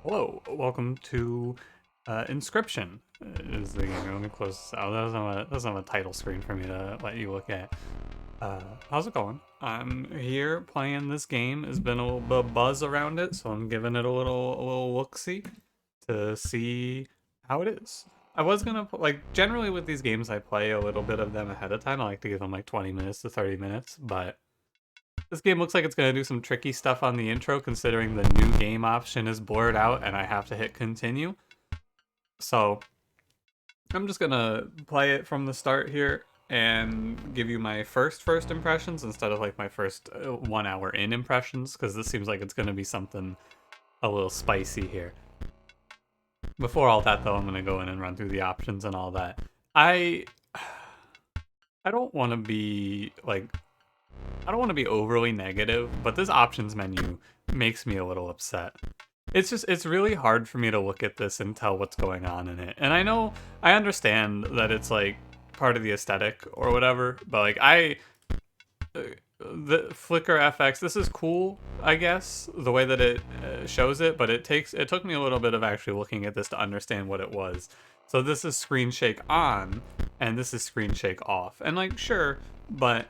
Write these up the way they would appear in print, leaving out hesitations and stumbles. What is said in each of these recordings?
Hello, welcome to Inscryption. Is the game? Let me close this out. That's not a title screen for me to let you look at. How's it going? I'm here playing this game. There's been a little bit of buzz around it, so I'm giving it a little look-see to see how it is. I was gonna like generally with these games I play a little bit of them ahead of time. I like to give them like 20 minutes to 30 minutes, but this game looks like it's going to do some tricky stuff on the intro, considering the new game option is blurred out and I have to hit continue. So I'm just going to play it from the start here and give you my first impressions instead of like my first 1 hour in impressions, because this seems like it's going to be something a little spicy here. Before all that though, I'm going to go in and run through the options and all that. I don't want to be like I don't want to be overly negative, but this options menu makes me a little upset. It's really hard for me to look at this and tell what's going on in it. And I understand that it's like part of the aesthetic or whatever, but like the Flicker FX, this is cool, I guess, the way that it shows it, but it took me a little bit of actually looking at this to understand what it was. So this is screen shake on, and this is screen shake off. And like, sure, but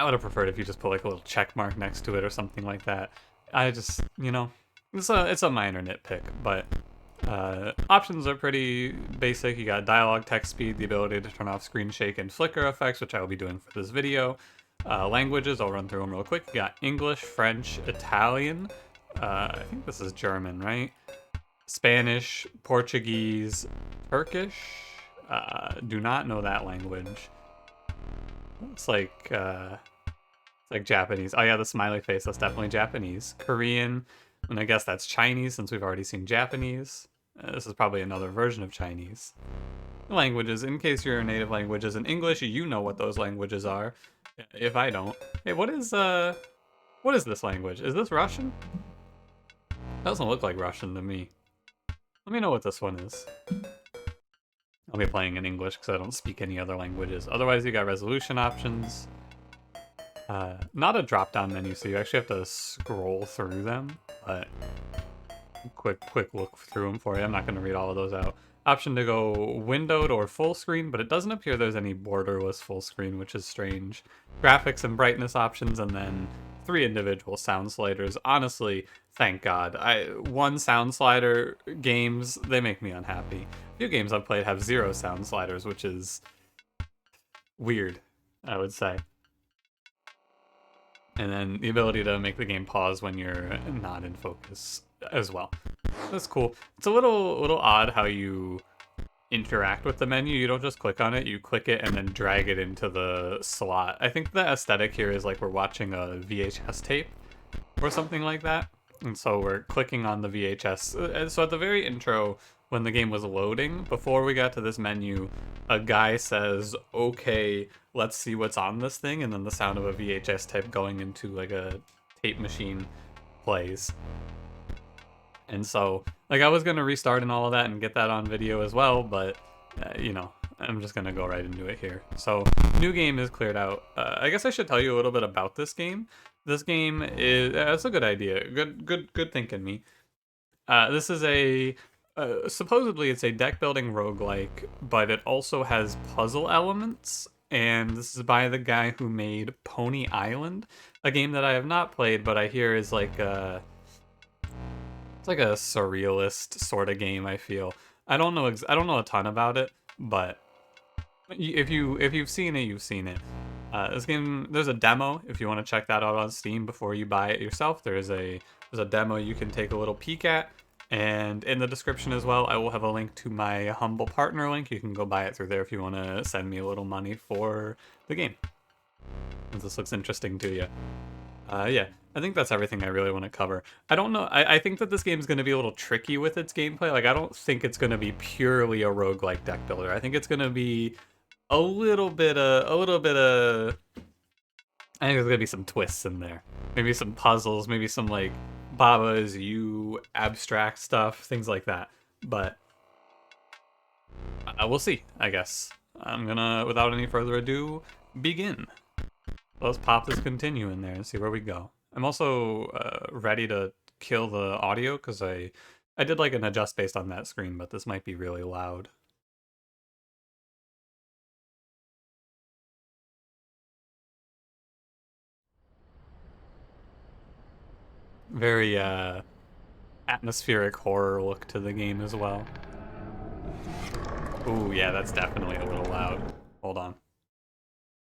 I would have preferred if you just put like a little check mark next to it or something like that. I just, it's a minor nitpick, but options are pretty basic. You got dialogue, text speed, the ability to turn off screen shake and flicker effects, which I will be doing for this video. Languages, I'll run through them real quick. You got English, French, Italian. I think this is German, right? Spanish, Portuguese, Turkish. Do not know that language. It's like Japanese. Oh yeah, the smiley face, that's definitely Japanese. Korean, and I guess that's Chinese since we've already seen Japanese. This is probably another version of Chinese. Languages, in case your native language isn't English, you know what those languages are. If I don't. Hey, what is this language? Is this Russian? Doesn't look like Russian to me. Let me know what this one is. I'll be playing in English because I don't speak any other languages. Otherwise, you got resolution options. Not a drop-down menu, so you actually have to scroll through them, but quick look through them for you. I'm not going to read all of those out. Option to go windowed or full screen, but it doesn't appear there's any borderless full screen, which is strange. Graphics and brightness options, and then 3 individual sound sliders. Honestly, thank God. One sound slider games, they make me unhappy. Few games I've played have 0 sound sliders, which is weird, I would say. And then the ability to make the game pause when you're not in focus as well. That's cool. It's a little odd how you interact with the menu. You don't just click on it, you click it and then drag it into the slot. I think the aesthetic here is like we're watching a VHS tape or something like that. And so we're clicking on the VHS. So at the very intro, when the game was loading, before we got to this menu, a guy says, okay, let's see what's on this thing, and then the sound of a VHS tape going into like a tape machine plays. And so, like, I was going to restart and all of that and get that on video as well, but, I'm just going to go right into it here. So, new game is cleared out. I guess I should tell you a little bit about this game. This game is, that's a good idea. Good thinking, me. This is supposedly it's a deck building roguelike, but it also has puzzle elements. And this is by the guy who made Pony Island, a game that I have not played, but I hear is like a surrealist sort of game. I feel I don't know a ton about it, but if you've seen it, you've seen it. This game, there's a demo if you want to check that out on Steam before you buy it yourself. There's a demo you can take a little peek at, and in the description as well, I will have a link to my humble partner link. You can go buy it through there if you want to send me a little money for the game. If this looks interesting to you. Yeah, I think that's everything I really want to cover. I don't know. I think that this game is going to be a little tricky with its gameplay. Like, I don't think it's going to be purely a roguelike deck builder. I think it's going to be a little bit of. I think there's going to be some twists in there. Maybe some puzzles. Maybe some like Baba is you abstract stuff, things like that. But we'll see. I guess I'm gonna, without any further ado, begin. Let's pop this continue in there and see where we go. I'm also ready to kill the audio because I did like an adjust based on that screen, but this might be really loud. Very atmospheric horror look to the game as well. Ooh, yeah, that's definitely a little loud. Hold on.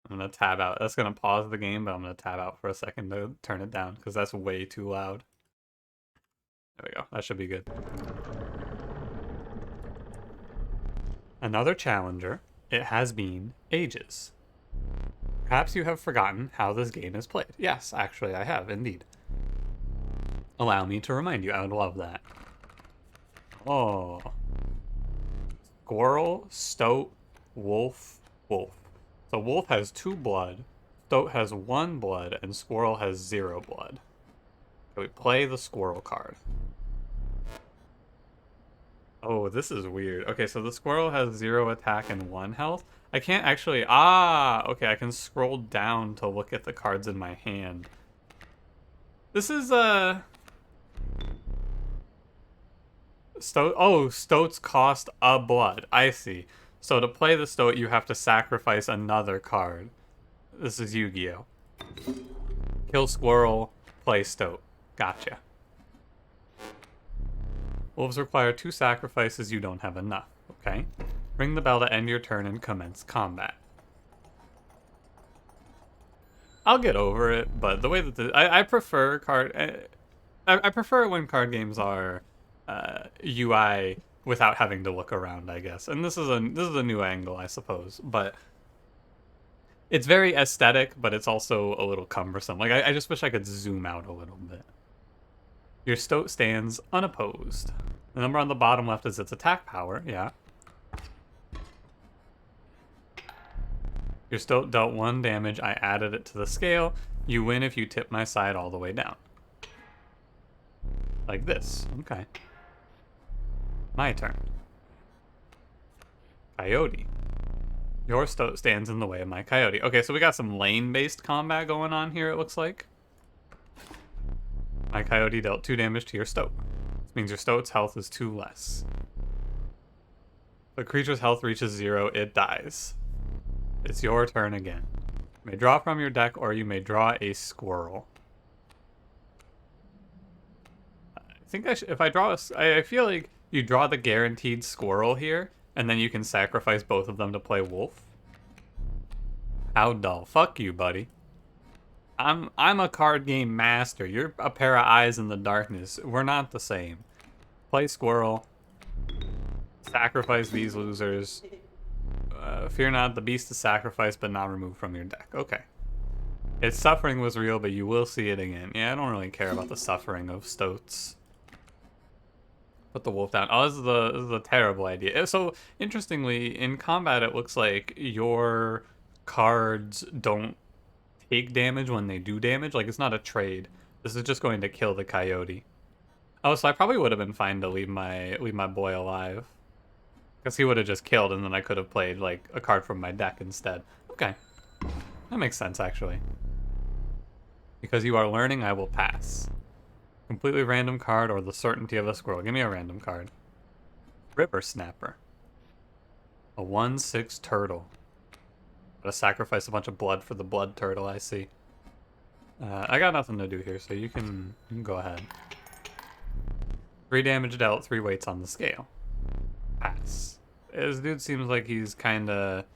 I'm gonna tab out. That's gonna pause the game, but I'm gonna tab out for a second to turn it down because that's way too loud. There we go. That should be good. Another challenger. It has been ages. Perhaps you have forgotten how this game is played. Yes, actually, I have, indeed. Allow me to remind you. I would love that. Oh. Squirrel, stoat, wolf, wolf. So wolf has 2 blood, stoat has 1 blood, and squirrel has 0 blood. So we play the squirrel card. Oh, this is weird. Okay, so the squirrel has 0 attack and 1 health. I can't actually... okay, I can scroll down to look at the cards in my hand. This is, stoats cost a blood. I see. So to play the stoat, you have to sacrifice another card. This is Yu-Gi-Oh! Kill squirrel, play stoat. Gotcha. Wolves require 2 sacrifices, you don't have enough. Okay. Ring the bell to end your turn and commence combat. I'll get over it, but the way that I prefer I prefer it when card games are UI without having to look around, I guess. And this is a new angle, I suppose. But it's very aesthetic, but it's also a little cumbersome. Like I just wish I could zoom out a little bit. Your stoat stands unopposed. The number on the bottom left is its attack power, yeah. Your stoat dealt 1 damage, I added it to the scale. You win if you tip my side all the way down. Like this, okay. My turn. Coyote. Your stoat stands in the way of my coyote. Okay, so we got some lane-based combat going on here, it looks like. My coyote dealt 2 damage to your stoat. This means your stoat's health is 2 less. If a creature's health reaches 0, it dies. It's your turn again. You may draw from your deck, or you may draw a squirrel. I think if I draw I feel like you draw the guaranteed squirrel here, and then you can sacrifice both of them to play wolf. How dull. Fuck you, buddy. I'm a card game master. You're a pair of eyes in the darkness. We're not the same. Play squirrel. Sacrifice these losers. Fear not, the beast is sacrificed but not removed from your deck. Okay. Its suffering was real, but you will see it again. Yeah, I don't really care about the suffering of stoats. Put the wolf down. Oh, this is a terrible idea. So, interestingly, in combat, it looks like your cards don't take damage when they do damage. Like, it's not a trade. This is just going to kill the coyote. Oh, so I probably would have been fine to leave my boy alive. Because he would have just killed, and then I could have played, like, a card from my deck instead. Okay. That makes sense, actually. Because you are learning, I will pass. Completely random card or the certainty of a squirrel. Give me a random card. River Snapper. A 1/6 turtle. Gotta sacrifice a bunch of blood for the blood turtle, I see. I got nothing to do here, so you can go ahead. 3 damage dealt, 3 weights on the scale. Pass. This dude seems like he's kinda...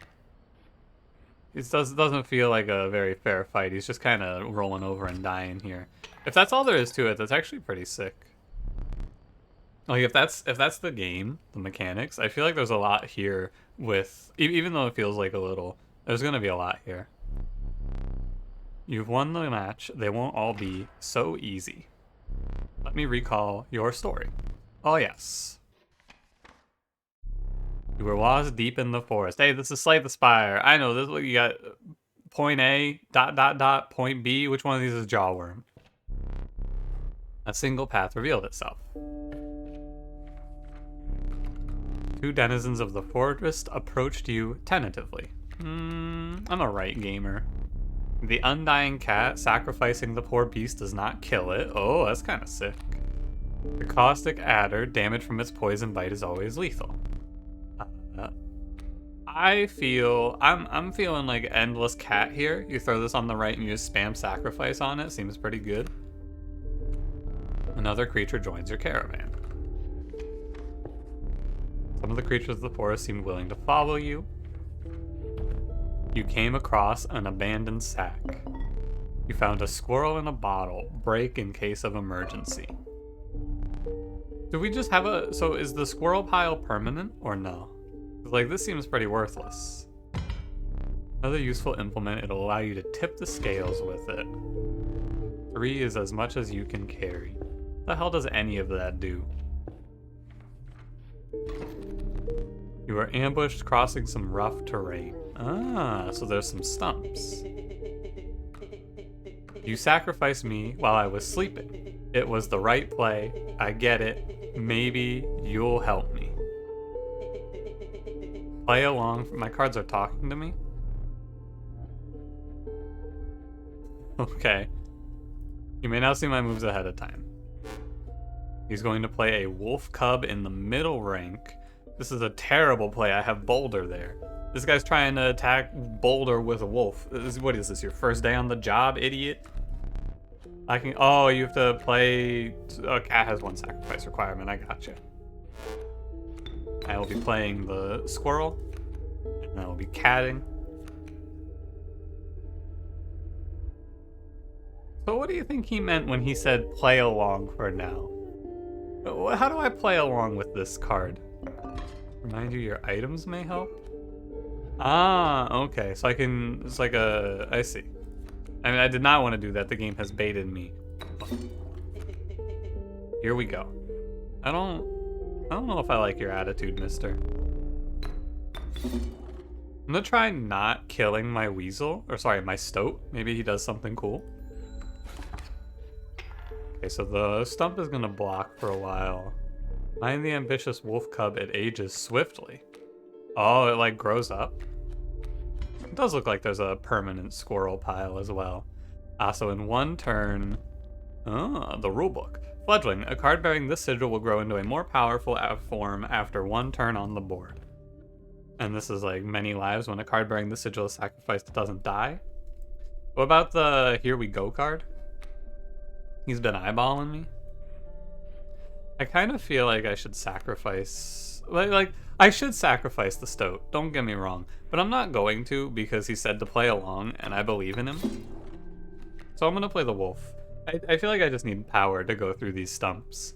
It doesn't feel like a very fair fight. He's just kind of rolling over and dying here. If that's all there is to it, that's actually pretty sick. Like, if that's the game, the mechanics, I feel like there's a lot here with... Even though it feels like a little, there's gonna be a lot here. You've won the match. They won't all be so easy. Let me recall your story. Oh, yes. You were lost deep in the forest. Hey, this is Slay the Spire. I know this. You got point A, ... point B. Which one of these is Jawworm? A single path revealed itself. 2 denizens of the forest approached you tentatively. I'm a right gamer. The undying cat sacrificing the poor beast does not kill it. Oh, that's kind of sick. The caustic adder, damage from its poison bite is always lethal. I'm feeling like endless cat here. You throw this on the right and you just spam sacrifice on it. Seems pretty good. Another creature joins your caravan. Some of the creatures of the forest seemed willing to follow you. You came across an abandoned sack. You found a squirrel in a bottle. Break in case of emergency. Do we just have a... So is the squirrel pile permanent or no? Like, this seems pretty worthless. Another useful implement, it'll allow you to tip the scales with it. 3 is as much as you can carry. What the hell does any of that do? You were ambushed crossing some rough terrain. Ah, so there's some stumps. You sacrificed me while I was sleeping. It was the right play. I get it. Maybe you'll help me. Play along. My cards are talking to me. Okay. You may now see my moves ahead of time. He's going to play a wolf cub in the middle rank. This is a terrible play. I have Boulder there. This guy's trying to attack Boulder with a wolf. What is this, your first day on the job, idiot? Oh, you have to play... A cat has 1 sacrifice requirement. I gotcha. I will be playing the squirrel. And I will be catting. So what do you think he meant when he said play along for now? How do I play along with this card? Remind you your items may help? Ah, okay. So I can... It's like a... I see. I mean, I did not want to do that. The game has baited me. Here we go. I don't know if I like your attitude, mister. I'm gonna try not killing my weasel. Or sorry, my stoat. Maybe he does something cool. Okay, so the stump is gonna block for a while. Find the ambitious wolf cub, it ages swiftly. Oh, it like grows up. It does look like there's a permanent squirrel pile as well. So in 1 turn... the rulebook. Fledgling, a card bearing this sigil will grow into a more powerful form after 1 turn on the board. And this is like many lives. When a card bearing this sigil is sacrificed, it doesn't die. What about the Here We Go card? He's been eyeballing me. I kind of feel like I should sacrifice... Like, I should sacrifice the stoat, don't get me wrong. But I'm not going to because he said to play along, and I believe in him. So I'm going to play the wolf. I feel like I just need power to go through these stumps.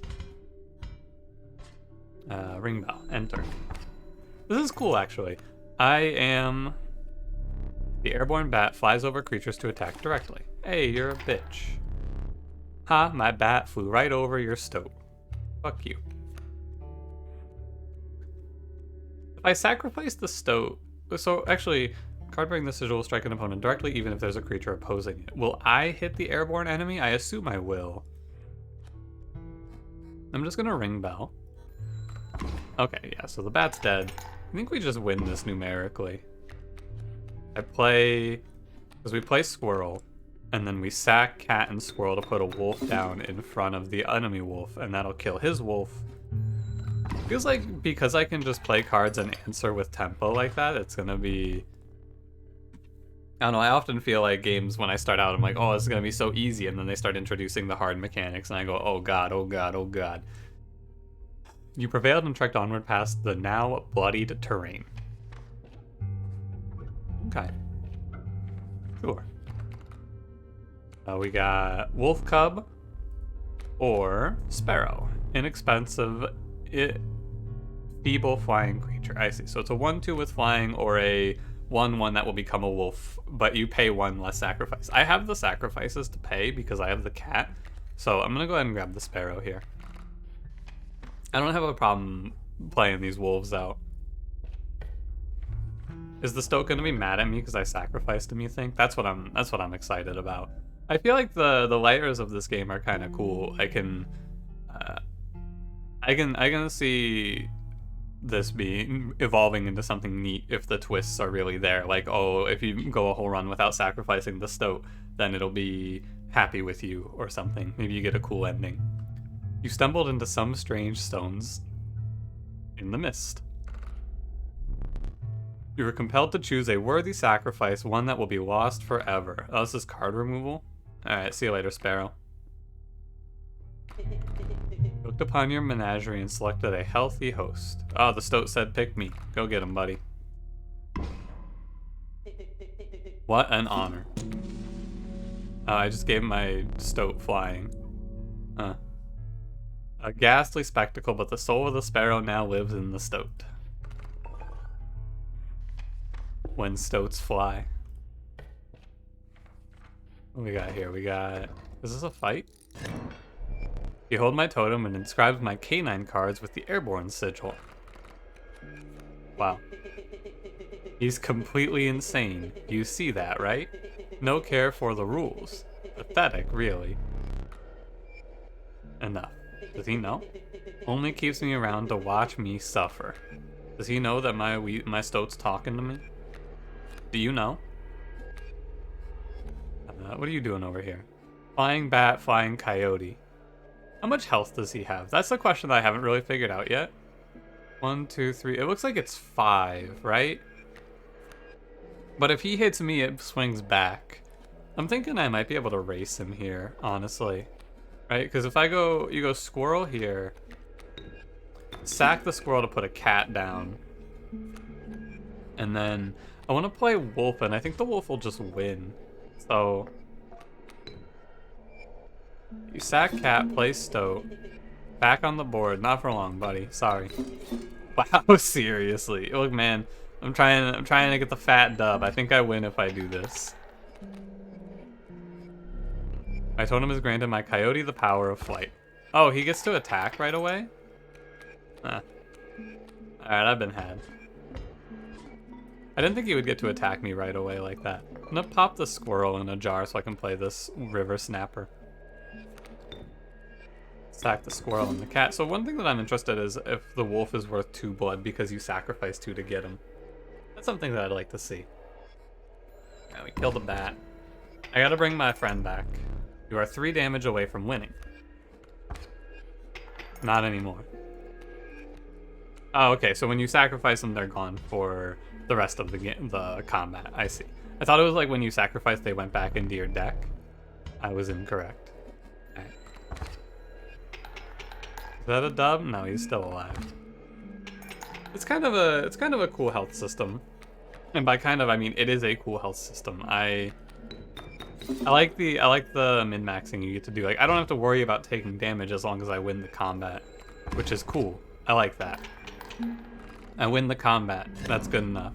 Ring bell, enter. This is cool, actually. I am... The airborne bat flies over creatures to attack directly. Hey, you're a bitch. Ha, my bat flew right over your stoat. Fuck you. If I sacrifice the stoat... So, actually, card bearing the sigil will strike an opponent directly even if there's a creature opposing it. Will I hit the airborne enemy? I assume I will. I'm just gonna ring bell. Okay, yeah, so the bat's dead. I think we just win this numerically. I play... Because we play squirrel, and then we sack cat and squirrel to put a wolf down in front of the enemy wolf, and that'll kill his wolf. Feels like because I can just play cards and answer with tempo like that, it's gonna be... I don't know, I often feel like games when I start out, I'm like, oh, this is gonna be so easy, and then they start introducing the hard mechanics, and I go, oh god, oh god, oh god. You prevailed and trekked onward past the now bloodied terrain. Okay. Sure. We got Wolf Cub or Sparrow. Inexpensive, feeble flying creature. I see. So it's a 1/2 with flying or a 1/1 that will become a wolf, but you pay 1 less sacrifice. I have the sacrifices to pay because I have the cat. So I'm going to go ahead and grab the Sparrow here. I don't have a problem playing these wolves out. Is the stoat going to be mad at me because I sacrificed him, you think? That's what I'm excited about. I feel like the layers of this game are kind of cool. I can see this evolving into something neat if the twists are really there. Like, oh, if you go a whole run without sacrificing the stoat, then it'll be happy with you or something. Maybe you get a cool ending. You stumbled into some strange stones in the mist. You were compelled to choose a worthy sacrifice, one that will be lost forever. Oh, this is card removal? Alright, see you later, Sparrow. Looked upon your menagerie and selected a healthy host. Oh, the stoat said pick me. Go get him, buddy. What an honor. I just gave my stoat flying. A ghastly spectacle, but the soul of the sparrow now lives in the stoat. When stoats fly. What we got here? We got... Is this a fight? Behold my totem and inscribes my canine cards with the airborne sigil. Wow. He's completely insane. You see that, right? No care for the rules. Pathetic, really. Enough. Does he know? Only keeps me around to watch me suffer. Does he know that my stoat's talking to me? Do you know? What are you doing over here? Flying bat, flying coyote. How much health does he have? That's the question that I haven't really figured out yet. 1, 2, 3. It looks like it's 5, right? But if he hits me, it swings back. I'm thinking I might be able to race him here, honestly. Right? Because if you go squirrel here, sack the squirrel to put a cat down. And then I want to play wolf, and I think the wolf will just win. So you sack cat, play stoat, back on the board. Not for long, buddy. Sorry. Wow, seriously. Look, man, I'm trying to get the fat dub. I think I win if I do this. My totem has granted my coyote the power of flight. Oh, he gets to attack right away? Alright, I've been had. I didn't think he would get to attack me right away like that. I'm gonna pop the squirrel in a jar so I can play this river snapper. Sack the squirrel and the cat. So one thing that I'm interested in is if the wolf is worth 2 blood because you sacrifice 2 to get him. That's something that I'd like to see. Now we killed a bat. I gotta bring my friend back. You are 3 damage away from winning. Not anymore. Oh, okay, so when you sacrifice them, they're gone for the rest of the game, the combat. I see. I thought it was like when you sacrifice, they went back into your deck. I was incorrect. Okay. Is that a dub? No, he's still alive. It's kind of a cool health system, and by kind of I mean it is a cool health system. I like the min-maxing you get to do. Like I don't have to worry about taking damage as long as I win the combat, which is cool. I like that. I win the combat. That's good enough.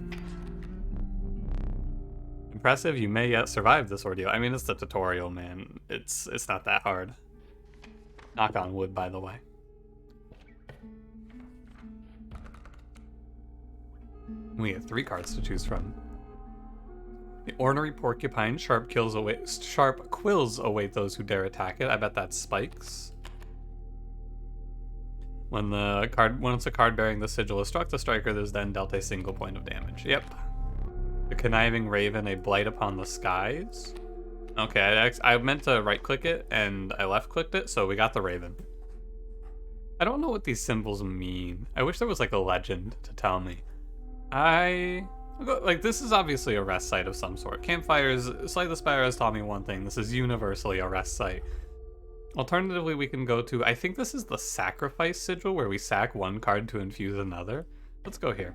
Impressive. You may yet survive this ordeal. I mean, it's the tutorial, man. It's not that hard. Knock on wood, by the way. We have 3 cards to choose from. The ornery porcupine. Sharp quills await those who dare attack it. I bet that's spikes. Once a card bearing the sigil has struck the striker, there's then dealt a single point of damage. Yep. The conniving raven, a blight upon the skies. Okay, I meant to right-click it and I left-clicked it, so we got the raven. I don't know what these symbols mean. I wish there was like a legend to tell me. Like this is obviously a rest site of some sort. Campfires, Slay the Sparrow has taught me one thing. This is universally a rest site. Alternatively, we can go to, I think this is the sacrifice sigil where we sack 1 card to infuse another. Let's go here.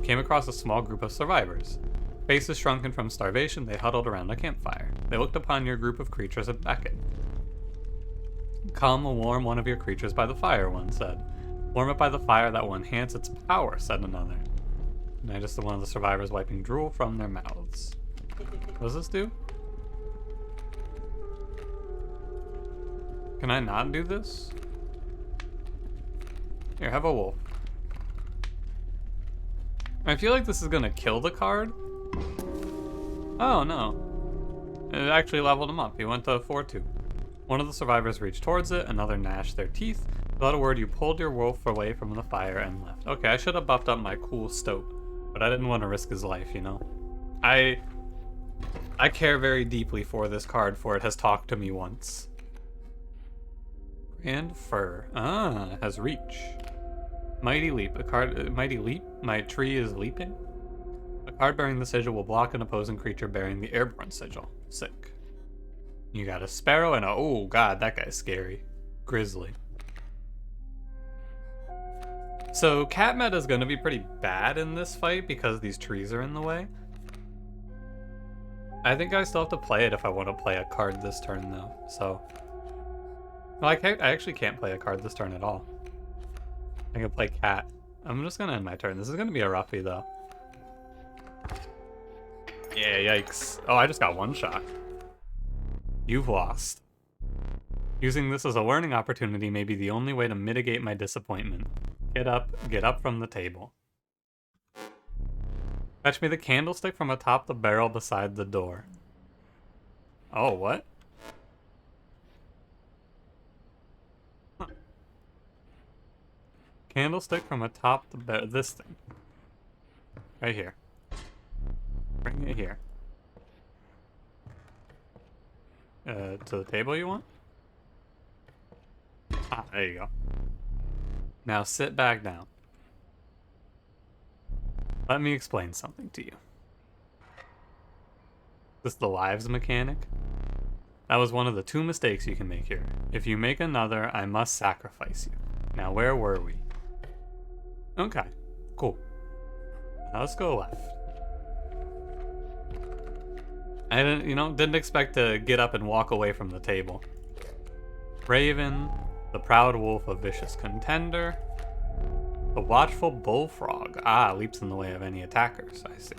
Came across a small group of survivors. Faces shrunken from starvation, they huddled around a campfire. They looked upon your group of creatures and beckoned. Calm and warm one of your creatures by the fire, one said. Warm it by the fire that will enhance its power, said another. Noticed one of the survivors wiping drool from their mouths. What does this do? Can I not do this? Here, have a wolf. I feel like this is gonna kill the card. Oh no. It actually leveled him up. He went to 4-2. One of the survivors reached towards it, another gnashed their teeth. Without a word, you pulled your wolf away from the fire and left. Okay, I should have buffed up my cool stoat, but I didn't want to risk his life, you know? I care very deeply for this card, for it has talked to me once. Grand Fur. Ah, it has reach. Mighty Leap. A card. Mighty Leap. My tree is leaping. A card bearing the sigil will block an opposing creature bearing the airborne sigil. Sick. You got a Sparrow and a... Oh, God, that guy's scary. Grizzly. So, cat meta is going to be pretty bad in this fight because these trees are in the way. I think I still have to play it if I want to play a card this turn, though. So... Well, I actually can't play a card this turn at all. I can play cat. I'm just going to end my turn. This is going to be a roughie, though. Yeah, yikes. Oh, I just got one shot. You've lost. Using this as a learning opportunity may be the only way to mitigate my disappointment. Get up from the table. Fetch me the candlestick from atop the barrel beside the door. Oh, what? Huh. Candlestick from atop the barrel. This thing. Right here. Bring it here. To the table you want? Ah, there you go. Now sit back down. Let me explain something to you. This the lives mechanic? That was one of the 2 mistakes you can make here. If you make another, I must sacrifice you. Now where were we? Okay, cool. Now let's go left. I didn't expect to get up and walk away from the table. Raven, the proud wolf, a vicious contender. The watchful bullfrog. Ah, leaps in the way of any attackers, I see.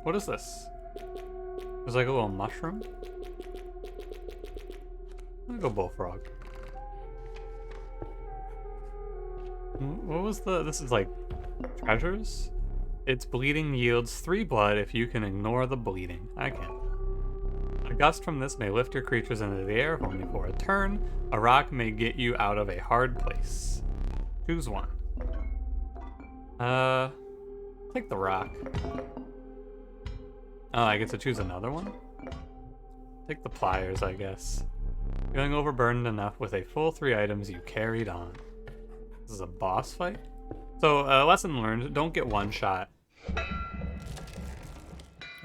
What is this? There's like a little mushroom. I'm gonna go bullfrog. What was this is like treasures? Its bleeding yields 3 blood if you can ignore the bleeding. I can. A gust from this may lift your creatures into the air only for a turn. A rock may get you out of a hard place. Choose one. Take the rock. Oh, I get to choose another one? Take the pliers, I guess. Feeling overburdened enough with a full 3 items, you carried on. This is a boss fight? So, lesson learned, don't get one shot.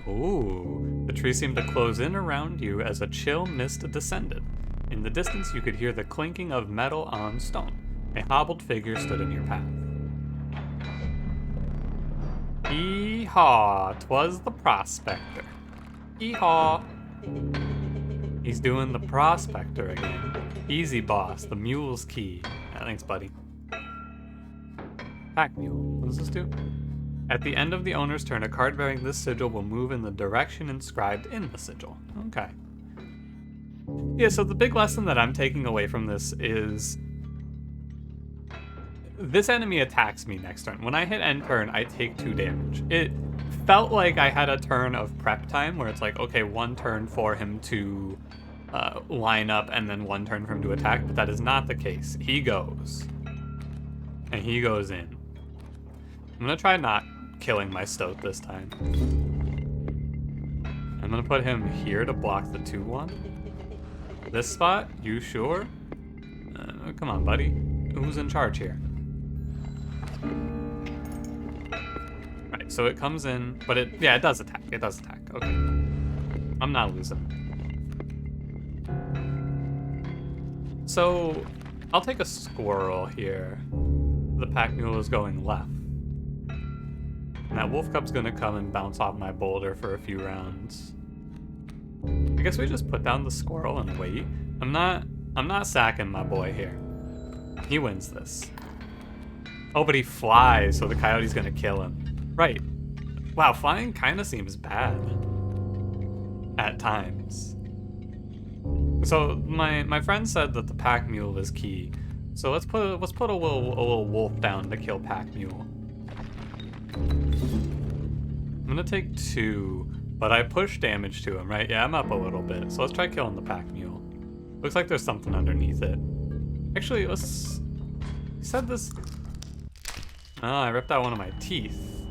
Ooh, the tree seemed to close in around you as a chill mist descended. In the distance, you could hear the clinking of metal on stone. A hobbled figure stood in your path. Hee-haw, 'twas the prospector. Hee-haw. He's doing the prospector again. Easy, boss, the mule's key. Thanks, buddy. Pack mule. What does this do? At the end of the owner's turn, a card bearing this sigil will move in the direction inscribed in the sigil. Okay. Yeah, so the big lesson that I'm taking away from this is this enemy attacks me next turn. When I hit end turn, I take 2 damage. It felt like I had a turn of prep time where it's like, okay, 1 turn for him to line up and then 1 turn for him to attack, but that is not the case. He goes. And he goes in. I'm gonna try not killing my Stoat this time. I'm gonna put him here to block the 2-1. This spot? You sure? Come on, buddy. Who's in charge here? Right, so it comes in, but it does attack. It does attack. Okay. I'm not losing. So, I'll take a squirrel here. The pack mule is going left. And that wolf cub's gonna come and bounce off my boulder for a few rounds. I guess we just put down the squirrel and wait. I'm not sacking my boy here. He wins this. Oh, but he flies, so the coyote's gonna kill him. Right. Wow, flying kinda seems bad. At times. So my friend said that the pack mule is key. So let's put a little wolf down to kill pack mule. I'm gonna take 2, but I push damage to him, right? Yeah, I'm up a little bit. So let's try killing the pack mule. Looks like there's something underneath it. Actually, you said this. Oh, I ripped out one of my teeth.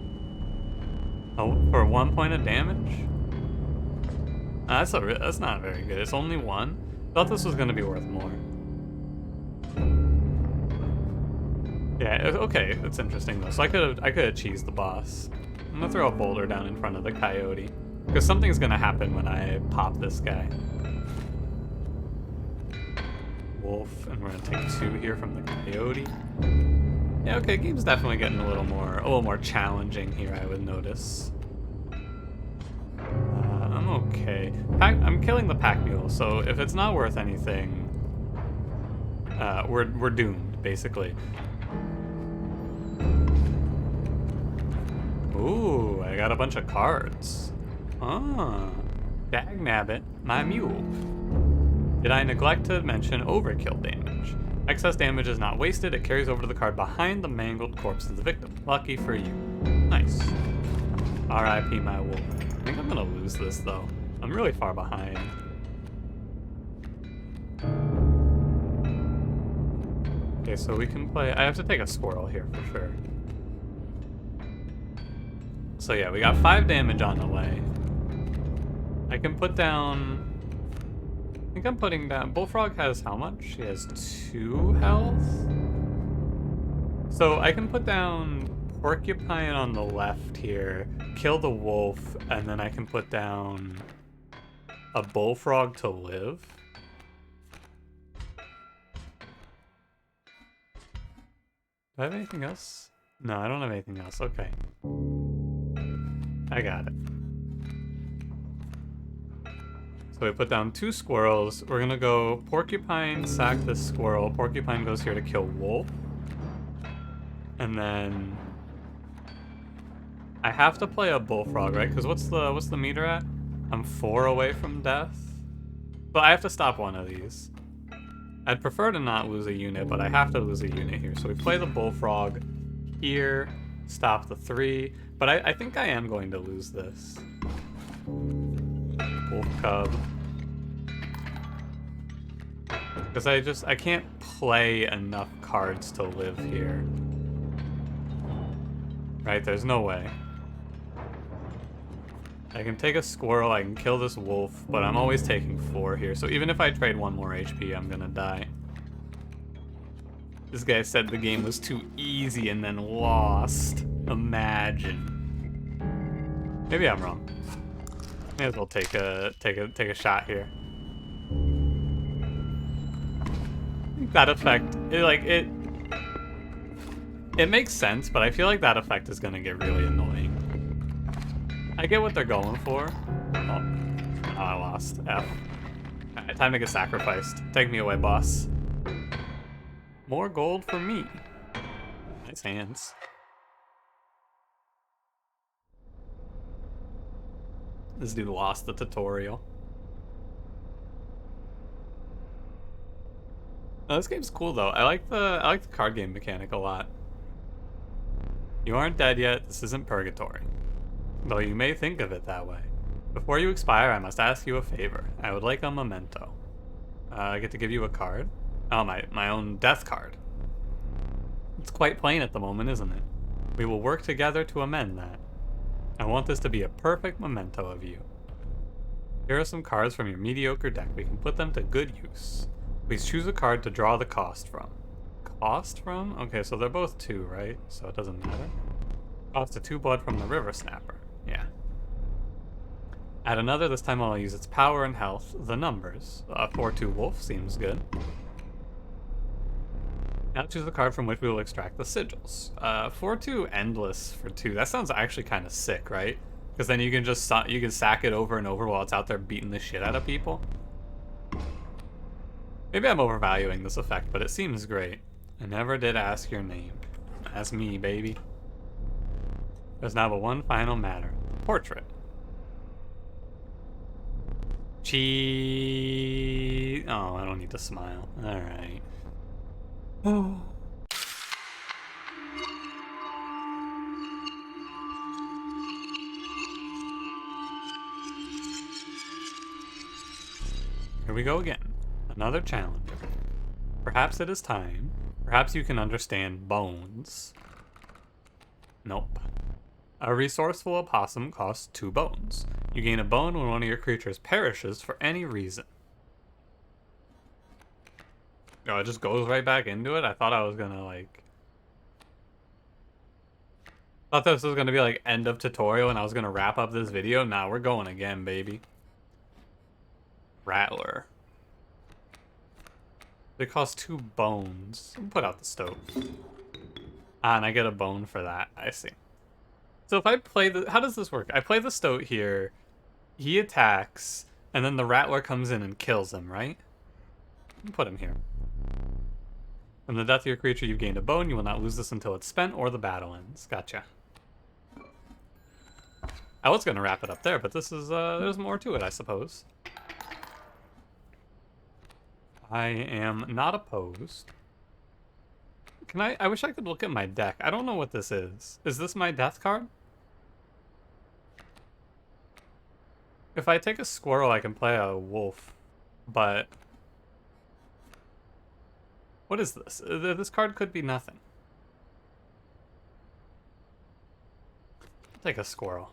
Oh, for 1 point of damage? That's not very good. It's only 1. Thought this was gonna be worth more. Yeah, okay, that's interesting though. So I could have cheesed the boss. I'm gonna throw a boulder down in front of the coyote. Because something's gonna happen when I pop this guy. Wolf, and we're gonna take 2 here from the coyote. Yeah, okay, game's definitely getting a little more challenging here, I would notice. I'm okay. I'm killing the pack mule, so if it's not worth anything, we're doomed, basically. Ooh, I got a bunch of cards. Ah, Dagnabbit, my mule. Did I neglect to mention overkill damage? Excess damage is not wasted, it carries over to the card behind the mangled corpse of the victim. Lucky for you. Nice. R.I.P. my wolf. I think I'm gonna lose this though. I'm really far behind. Okay, so we can play... I have to take a squirrel here for sure. So yeah, we got 5 damage on the way. I can put down... I think I'm putting down... Bullfrog has how much? She has 2 health? So I can put down Porcupine on the left here, kill the wolf, and then I can put down a Bullfrog to live. Do I have anything else? No, I don't have anything else. Okay. I got it. So we put down 2 squirrels. We're gonna go Porcupine, sack this squirrel. Porcupine goes here to kill wolf. And then I have to play a Bullfrog, right? Because what's the meter at? I'm 4 away from death. But I have to stop one of these. I'd prefer to not lose a unit, but I have to lose a unit here. So we play the Bullfrog here, stop the 3. But I think I am going to lose this. Wolf Cub. Because I can't play enough cards to live here. Right, there's no way. I can take a squirrel, I can kill this wolf, but I'm always taking 4 here. So even if I trade 1 more HP, I'm gonna die. This guy said the game was too easy and then lost. Imagine. Maybe I'm wrong. May as well take a shot here. That effect, it makes sense, but I feel like that effect is gonna get really annoying. I get what they're going for. Oh, I lost. F. Alright, time to get sacrificed. Take me away, boss. More gold for me. Nice hands. This dude lost the tutorial. No, this game's cool though. I like the card game mechanic a lot. You aren't dead yet. This isn't purgatory. Though you may think of it that way. Before you expire, I must ask you a favor. I would like a memento. I get to give you a card. Oh, my own death card. It's quite plain at the moment, isn't it? We will work together to amend that. I want this to be a perfect memento of you. Here are some cards from your mediocre deck. We can put them to good use. Please choose a card to draw the cost from. Cost from? Okay, so they're both 2, right? So it doesn't matter. Cost of 2 blood from the River Snapper. Yeah. Add another, this time I'll use its power and health, the numbers. 4-2 Wolf seems good. Now choose the card from which we will extract the sigils. 4-2 Endless for 2. That sounds actually kind of sick, right? Because then you can just sack it over and over while it's out there beating the shit out of people. Maybe I'm overvaluing this effect, but it seems great. I never did ask your name. Ask me, baby. There's now but one final matter. Portrait. Cheese. Oh, I don't need to smile. Alright. Oh. Here we go again. Another challenge. Perhaps it is time. Perhaps you can understand bones. Nope. A resourceful opossum costs 2 bones. You gain a bone when one of your creatures perishes for any reason. Oh, it just goes right back into it? I thought I was gonna, like... I thought this was gonna be, like, end of tutorial and I was gonna wrap up this video. Nah, we're going again, baby. Rattler. It costs 2 bones. Put out the stove. Ah, and I get a bone for that. I see. So if I play the... How does this work? I play the stoat here. He attacks. And then the rattler comes in and kills him, right? Put him here. From the death of your creature, you've gained a bone. You will not lose this until it's spent or the battle ends. Gotcha. I was going to wrap it up there, but this is... there's more to it, I suppose. I am not opposed. Can I wish I could look at my deck. I don't know what this is. Is this my death card? If I take a squirrel, I can play a wolf. But... what is this? This card could be nothing. I'll take a squirrel.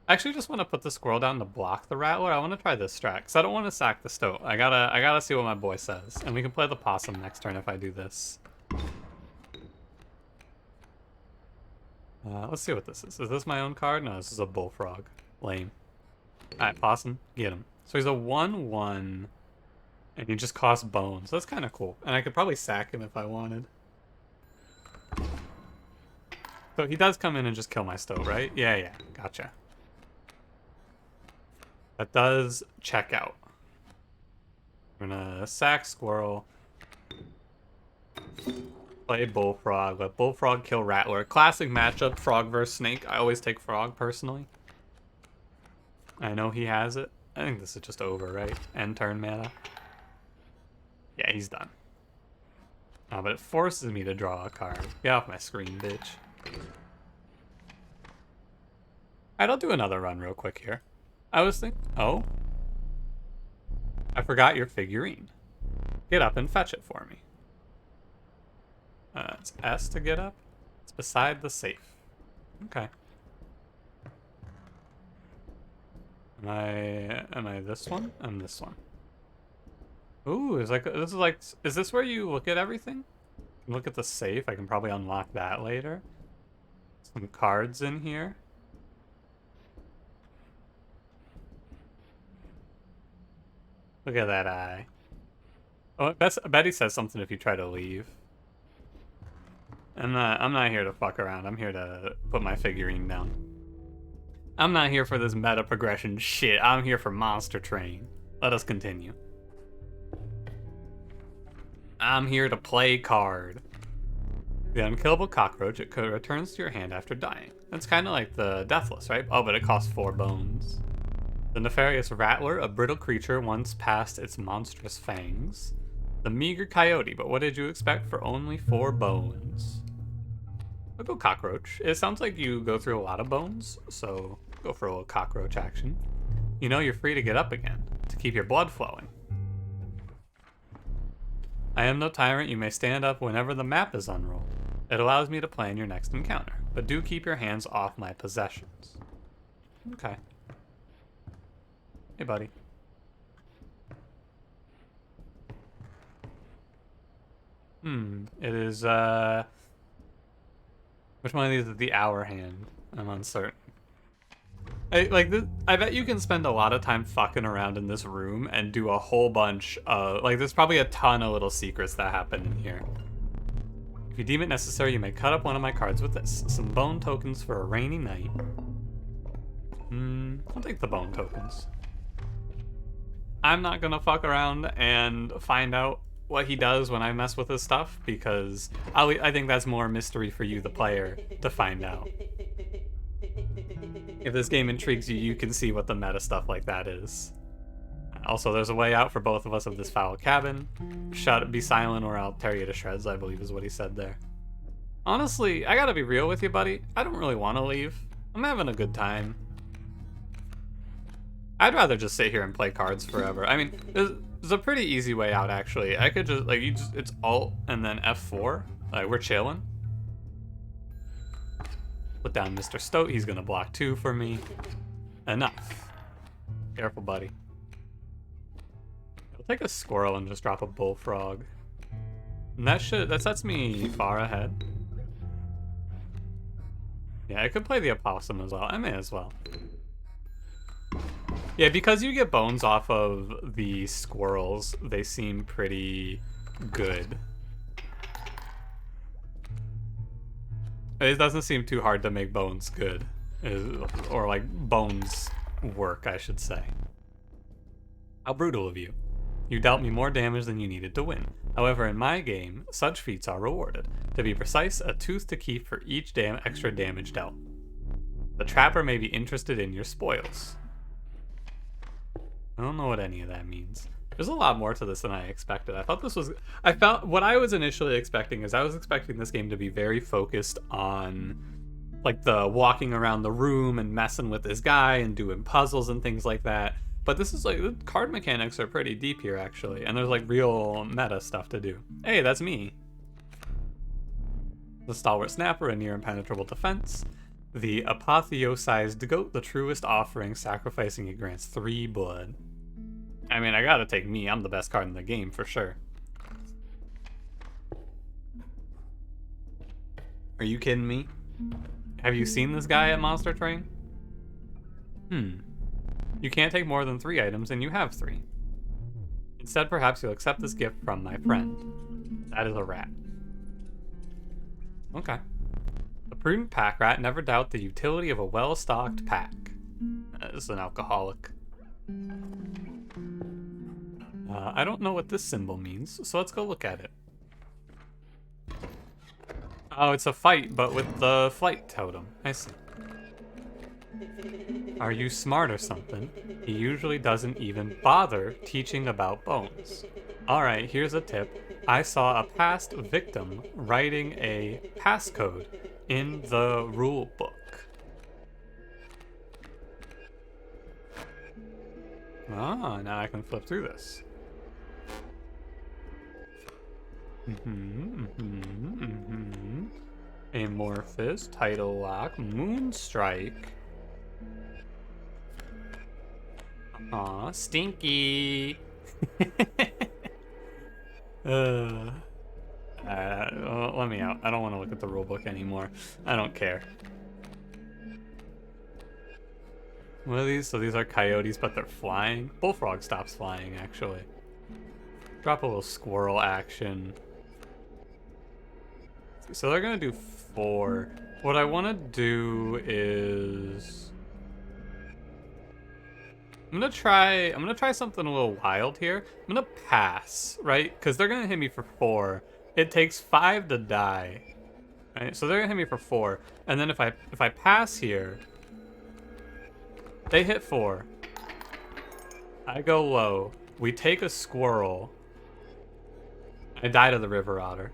I actually just want to put the squirrel down to block the rattler. I want to try this strat, because I don't want to sack the stoat. I gotta see what my boy says. And we can play the possum next turn if I do this. Let's see what this is. Is this my own card? No, this is a bullfrog. Lame. Alright, possum, get him. So he's a 1/1, and he just costs bones. That's kind of cool. And I could probably sack him if I wanted. So he does come in and just kill my stoat, right? Yeah, gotcha. That does check out. I'm gonna sack squirrel. Play bullfrog. Let bullfrog kill rattler. Classic matchup, frog versus snake. I always take frog personally. I know he has it. I think this is just over, right? End turn mana. Yeah, he's done. But it forces me to draw a card. Get off my screen, bitch. Alright, I'll do another run real quick here. I was thinking... oh. I forgot your figurine. Get up and fetch it for me. It's S to get up. It's beside the safe. Okay. Am I this one? I'm this one. Ooh, is this where you look at everything? Look at the safe. I can probably unlock that later. Some cards in here. Look at that eye. Oh, I bet he says something if you try to leave. I'm not here to fuck around. I'm here to put my figurine down. I'm not here for this meta progression shit. I'm here for Monster Train. Let us continue. I'm here to play card. The unkillable cockroach, it returns to your hand after dying. That's kind of like the Deathless, right? Oh, but it costs 4 bones. The nefarious rattler, a brittle creature once past its monstrous fangs. The meager coyote, but what did you expect for only 4 bones? I'll go cockroach. It sounds like you go through a lot of bones, so go for a little cockroach action. You know you're free to get up again, to keep your blood flowing. I am no tyrant, you may stand up whenever the map is unrolled. It allows me to plan your next encounter, but do keep your hands off my possessions. Okay. Hey, buddy. It is, which one of these is the hour hand? I'm uncertain. I bet you can spend a lot of time fucking around in this room and do a whole bunch of, there's probably a ton of little secrets that happen in here. If you deem it necessary, you may cut up one of my cards with this. Some bone tokens for a rainy night. I'll take the bone tokens. I'm not gonna fuck around and find out what he does when I mess with his stuff, because I think that's more mystery for you, the player, to find out. If this game intrigues you, you can see what the meta stuff like that is. Also, there's a way out for both of us of this foul cabin. Be silent or I'll tear you to shreds, I believe is what he said there. Honestly, I gotta be real with you, buddy. I don't really want to leave. I'm having a good time. I'd rather just sit here and play cards forever. I mean, there's a pretty easy way out, actually. I could just, it's Alt and then F4. We're chilling. Put down Mr. Stoat. He's gonna block 2 for me. Enough. Careful, buddy. I'll take a squirrel and just drop a bullfrog. And that sets me far ahead. Yeah, I could play the opossum as well. I may as well. Yeah, because you get bones off of the squirrels, they seem pretty good. It doesn't seem too hard to make bones good. Or like bones work, I should say. How brutal of you. You dealt me more damage than you needed to win. However, in my game, such feats are rewarded. To be precise, a tooth to keep for each extra damage dealt. The trapper may be interested in your spoils. I don't know what any of that means. There's a lot more to this than I expected. What I was initially expecting is I was expecting this game to be very focused on like the walking around the room and messing with this guy and doing puzzles and things like that. But this is like, the card mechanics are pretty deep here actually, and there's like real meta stuff to do. Hey, that's me. The stalwart snapper, a near impenetrable defense. The apotheosized goat, the truest offering, sacrificing it grants 3 blood. I mean, I gotta take me. I'm the best card in the game for sure. Are you kidding me? Have you seen this guy at Monster Train? You can't take more than 3 items, and you have 3. Instead, perhaps you'll accept this gift from my friend. That is a rat. Okay. The prudent pack rat never doubt the utility of a well-stocked pack. This is an alcoholic. I don't know what this symbol means, so let's go look at it. Oh, it's a fight, but with the flight totem. I see. Are you smart or something? He usually doesn't even bother teaching about bones. Alright, here's a tip. I saw a past victim writing a passcode in the rule book. Ah, now I can flip through this. Amorphous, Title Lock, Moonstrike. Aw, Stinky. Let me out. I don't want to look at the rulebook anymore. I don't care. What are these? So these are coyotes, but they're flying. Bullfrog stops flying, actually. Drop a little squirrel action. So they're gonna do 4. What I want to do is I'm gonna try something a little wild here. I'm gonna pass, right? Because they're gonna hit me for 4. It takes 5 to die. Right? So they're gonna hit me for 4. And then if I pass here, they hit 4. I go low. We take a squirrel. I die to the river otter.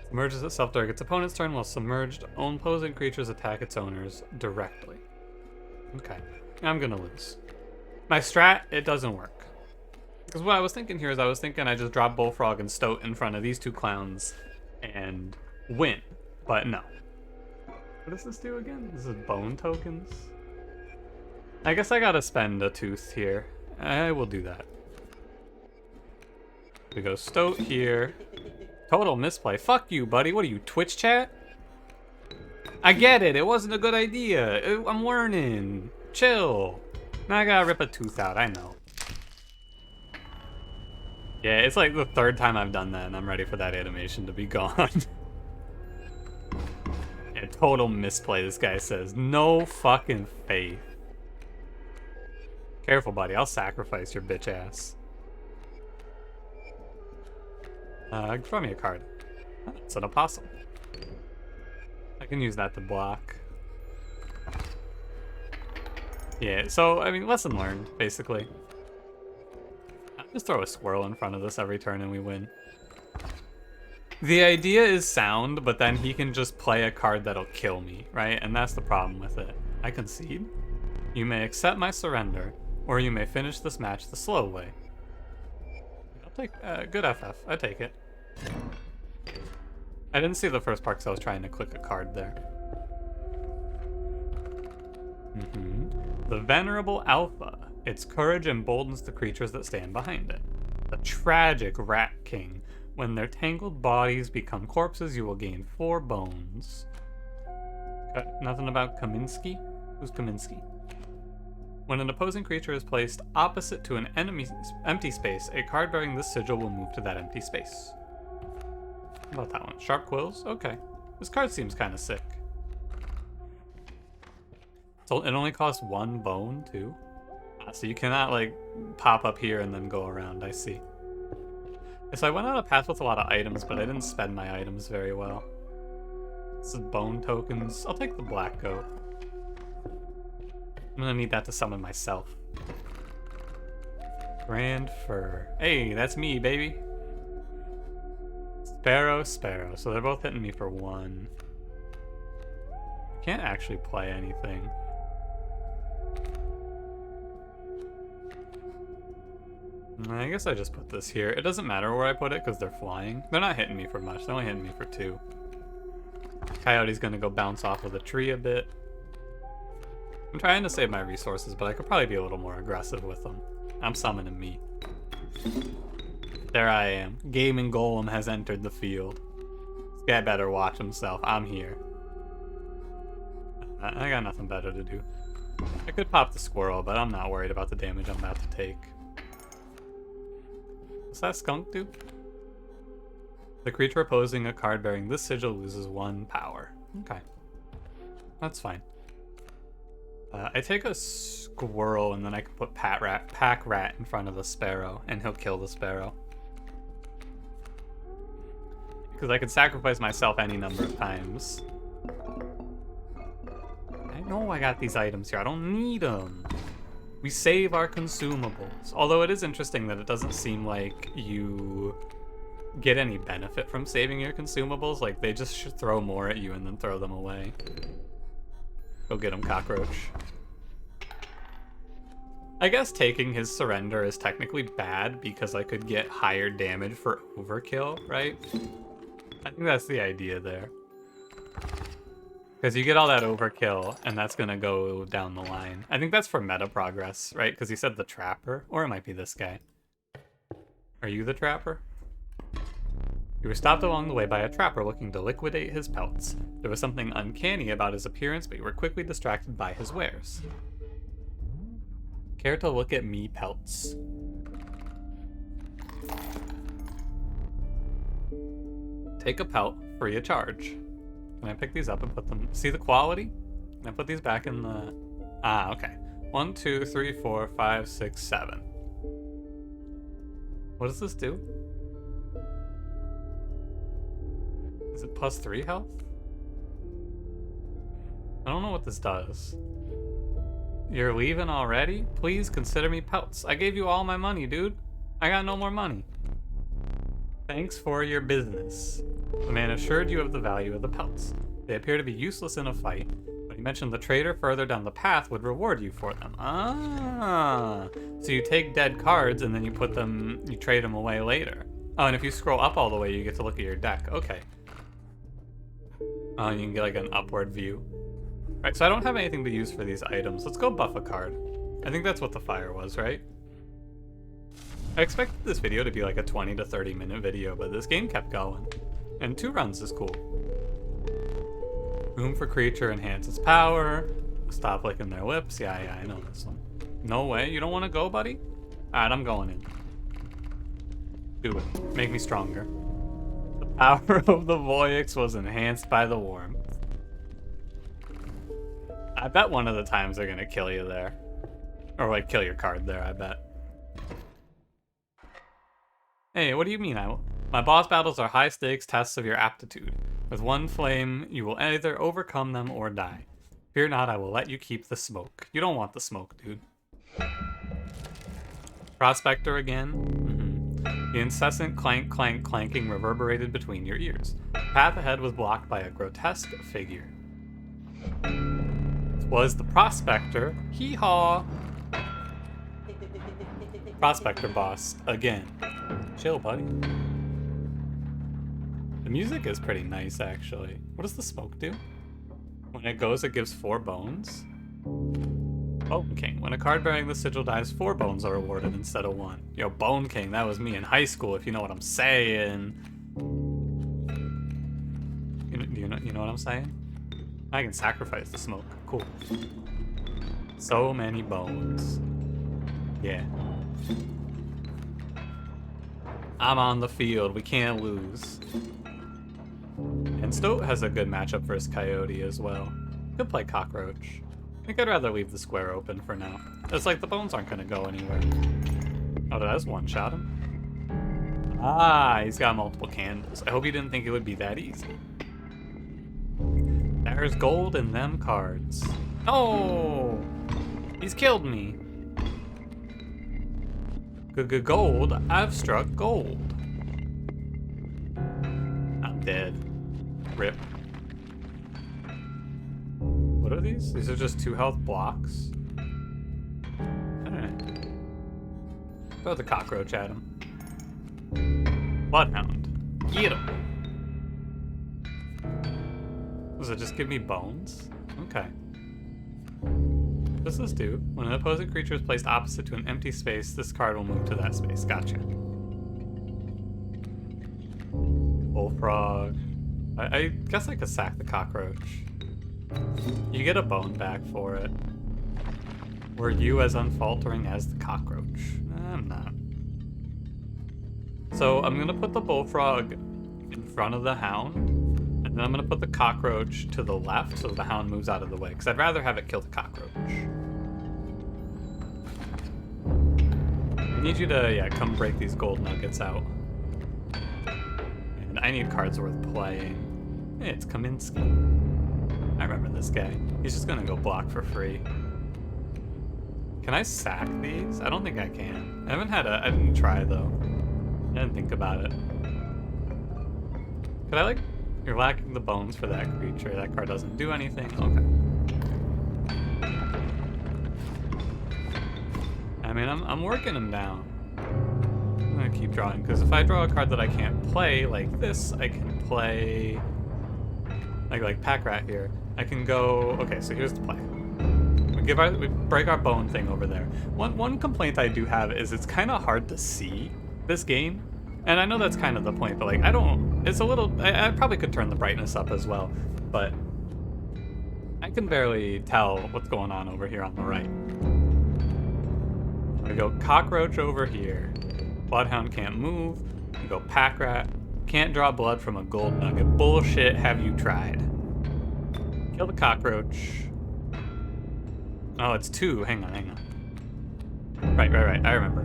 Submerges itself during its opponent's turn while submerged. Opposing creatures attack its owners directly. Okay, I'm gonna lose. My strat, it doesn't work. Because what I was thinking here is I just drop Bullfrog and Stoat in front of these 2 clowns and win. But no. What does this do again? This is bone tokens? I guess I gotta spend a tooth here. I will do that. We go Stoat here. Total misplay. Fuck you, buddy. What are you, Twitch chat? I get it. It wasn't a good idea. I'm learning. Chill. Now I gotta rip a tooth out. I know. Yeah, it's like the 3rd time I've done that, and I'm ready for that animation to be gone. Yeah, total misplay, this guy says. No fucking faith. Careful, buddy. I'll sacrifice your bitch ass. Draw me a card. Oh, it's an opossum. I can use that to block. Yeah, so, I mean, lesson learned, basically. Just throw a squirrel in front of this every turn and we win. The idea is sound, but then he can just play a card that'll kill me, right? And that's the problem with it. I concede. You may accept my surrender, or you may finish this match the slow way. I'll take good FF. I take it. I didn't see the first part because I was trying to click a card there. The Venerable Alpha. Its courage emboldens the creatures that stand behind it. The Tragic Rat King. When their tangled bodies become corpses, you will gain 4 bones. Nothing about Kaminsky? Who's Kaminsky? When an opposing creature is placed opposite to an enemy's empty space, a card bearing this sigil will move to that empty space. How about that one? Sharp Quills? Okay. This card seems kind of sick. So it only costs 1 bone, too? So you cannot, like, pop up here and then go around, I see. So I went on a path with a lot of items, but I didn't spend my items very well. This is bone tokens. I'll take the black goat. I'm gonna need that to summon myself. Grand Fur. Hey, that's me, baby. Sparrow, Sparrow. So they're both hitting me for 1. I can't actually play anything. I guess I just put this here. It doesn't matter where I put it because they're flying. They're not hitting me for much. They're only hitting me for 2. Coyote's gonna go bounce off of the tree a bit. I'm trying to save my resources, but I could probably be a little more aggressive with them. I'm summoning me. There I am. Gaming Golem has entered the field. This guy better watch himself. I'm here. I got nothing better to do. I could pop the squirrel, but I'm not worried about the damage I'm about to take. What's that skunk do? The creature opposing a card bearing this sigil loses 1 power. Okay. That's fine. I take a squirrel and then I can put pack rat in front of the sparrow and he'll kill the sparrow. Because I could sacrifice myself any number of times. I know I got these items here. I don't need them. We save our consumables. Although it is interesting that it doesn't seem like you get any benefit from saving your consumables. Like, they just should throw more at you and then throw them away. Go get him, cockroach. I guess taking his surrender is technically bad because I could get higher damage for overkill, right? I think that's the idea there. Because you get all that overkill, and that's going to go down the line. I think that's for meta progress, right? Because he said the trapper, or it might be this guy. Are you the trapper? You were stopped along the way by a trapper looking to liquidate his pelts. There was something uncanny about his appearance, but you were quickly distracted by his wares. Care to look at me pelts? Take a pelt, free of charge. Can I pick these up and put them... See the quality? Can I put these back in the... Ah, okay. 1, 2, 3, 4, 5, 6, 7. What does this do? Is it plus 3 health? I don't know what this does. You're leaving already? Please consider me pelts. I gave you all my money, dude. I got no more money. Thanks for your business. The man assured you of the value of the pelts. They appear to be useless in a fight, but he mentioned the trader further down the path would reward you for them. Ah, so you take dead cards and then you put them, you trade them away later. Oh, and if you scroll up all the way, you get to look at your deck. Okay. Oh, you can get like an upward view. Right, so I don't have anything to use for these items. Let's go buff a card. I think that's what the fire was, right? I expected this video to be like a 20 to 30 minute video, but this game kept going. And 2 runs is cool. Room for creature enhances power. Stop licking their lips. Yeah, I know this one. No way, you don't want to go, buddy? Alright, I'm going in. Do it. Make me stronger. The power of the Voyix was enhanced by the warmth. I bet one of the times they're gonna kill you there. Or like kill your card there, I bet. Hey, what do you mean? My boss battles are high stakes tests of your aptitude. With one flame, you will either overcome them or die. Fear not, I will let you keep the smoke. You don't want the smoke, dude. Prospector again. The incessant clank, clank, clanking reverberated between your ears. The path ahead was blocked by a grotesque figure. It was the prospector. Hee-haw! Prospector boss, again. Chill, buddy. The music is pretty nice, actually. What does the smoke do? When it goes, it gives 4 bones. Bone King. When a card bearing the sigil dies, 4 bones are awarded instead of 1. Yo, Bone King, that was me in high school, if you know what I'm saying. You know what I'm saying? I can sacrifice the smoke. Cool. So many bones. Yeah. I'm on the field. We can't lose. And Stoat has a good matchup versus Coyote as well. Could play Cockroach. I think I'd rather leave the square open for now. It's like the bones aren't going to go anywhere. Oh, did I just one-shot him? Ah, he's got multiple candles. I hope you didn't think it would be that easy. There's gold in them cards. Oh! He's killed me. Gold, I've struck gold. I'm dead. Rip. What are these? These are just 2 health blocks? Alright. Throw the cockroach at him. Bloodhound. Eat him. Does it just give me bones? Okay. What does this do? When an opposing creature is placed opposite to an empty space, this card will move to that space. Gotcha. Bullfrog. I guess I could sack the cockroach. You get a bone back for it. Were you as unfaltering as the cockroach? I'm not. So I'm gonna put the bullfrog in front of the hound, and then I'm gonna put the cockroach to the left so the hound moves out of the way, because I'd rather have it kill the cockroach. I need you to, yeah, come break these gold nuggets out. And I need cards worth playing. Hey, it's Kaminsky. I remember this guy. He's just gonna go block for free. Can I sack these? I don't think I can. I didn't try though. I didn't think about it. Could I like, you're lacking the bones for that creature. That card doesn't do anything. Okay. I mean, I'm working him down. I'm gonna keep drawing, because if I draw a card that I can't play, like this, I can play, like Pack Rat here. I can go, okay, so here's the play. We break our bone thing over there. One complaint I do have is it's kind of hard to see this game. And I know that's kind of the point, but like, it's a little, I probably could turn the brightness up as well, but I can barely tell what's going on over here on the right. We go cockroach over here. Bloodhound can't move. We go pack rat. Can't draw blood from a gold nugget. Bullshit, have you tried? Kill the cockroach. Oh, it's 2. Hang on. Right. I remember.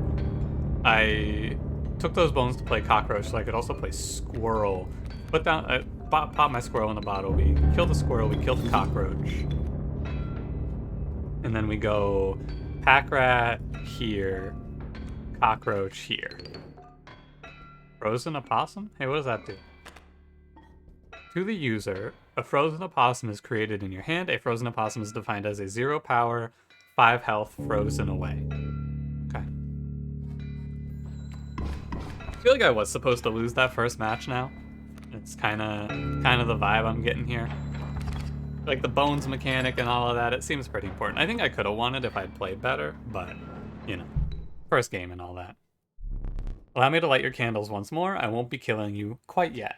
I took those bones to play cockroach, so I could also play squirrel. Put down, pop my squirrel in a bottle. We kill the squirrel, we kill the cockroach. And then we go pack rat here, cockroach here. Frozen opossum? Hey, what does that do? To the user, a frozen opossum is created in your hand. A frozen opossum is defined as a 0 power, 5 health frozen away. Okay. I feel like I was supposed to lose that first match now. It's kind of the vibe I'm getting here. Like the bones mechanic and all of that, it seems pretty important. I think I could have won it if I'd played better, but, you know, first game and all that. Allow me to light your candles once more. I won't be killing you quite yet.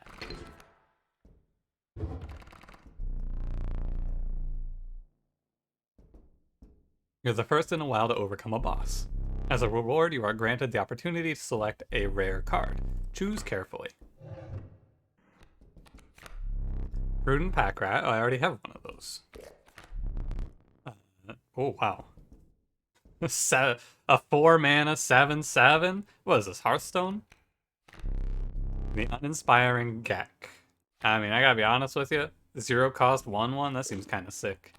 You're the first in a while to overcome a boss. As a reward, you are granted the opportunity to select a rare card. Choose carefully. Prudent Pack Rat. Oh, I already have one of those. Oh, wow. A 4 mana 7/7? What is this, Hearthstone? The Uninspiring Gek. I mean, I gotta be honest with you. 0 cost 1/1? That seems kind of sick.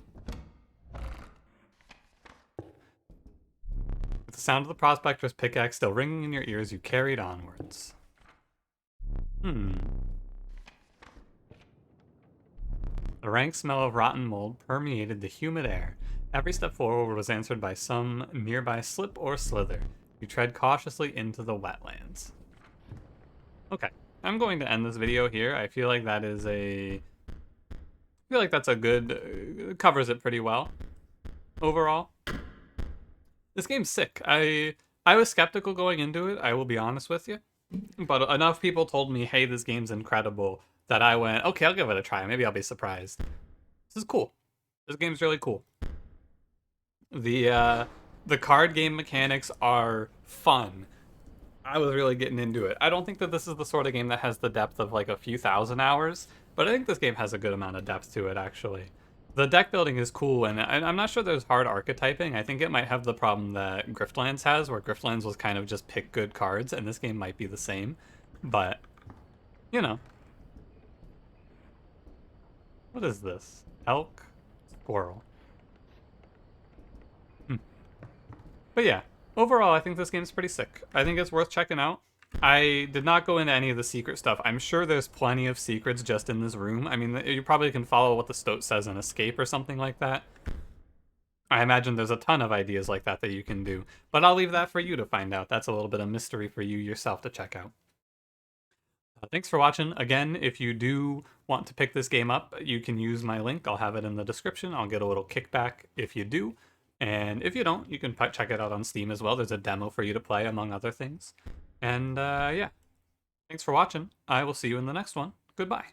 With the sound of the Prospector's pickaxe still ringing in your ears, you carried onwards. The rank smell of rotten mold permeated the humid air. Every step forward was answered by some nearby slip or slither. You tread cautiously into the wetlands. Okay, I'm going to end this video here. I feel like that is I feel like that's a good, covers it pretty well overall. This game's sick. I was skeptical going into it, I will be honest with you. But enough people told me, hey, this game's incredible, that I went, okay, I'll give it a try. Maybe I'll be surprised. This is cool. This game's really cool. The card game mechanics are fun. I was really getting into it. I don't think that this is the sort of game that has the depth of like a few thousand hours, but I think this game has a good amount of depth to it, actually. The deck building is cool, and I'm not sure there's hard archetyping. I think it might have the problem that Griftlands has, where Griftlands was kind of just pick good cards, and this game might be the same. But, you know. What is this? Elk? Squirrel. But yeah, overall, I think this game's pretty sick. I think it's worth checking out. I did not go into any of the secret stuff. I'm sure there's plenty of secrets just in this room. I mean, you probably can follow what the stoat says in Escape or something like that. I imagine there's a ton of ideas like that that you can do. But I'll leave that for you to find out. That's a little bit of mystery for you yourself to check out. Thanks for watching. Again, if you do want to pick this game up, you can use my link. I'll have it in the description. I'll get a little kickback if you do. And if you don't, you can check it out on Steam as well. There's a demo for you to play, among other things. And yeah, thanks for watching. I will see you in the next one. Goodbye.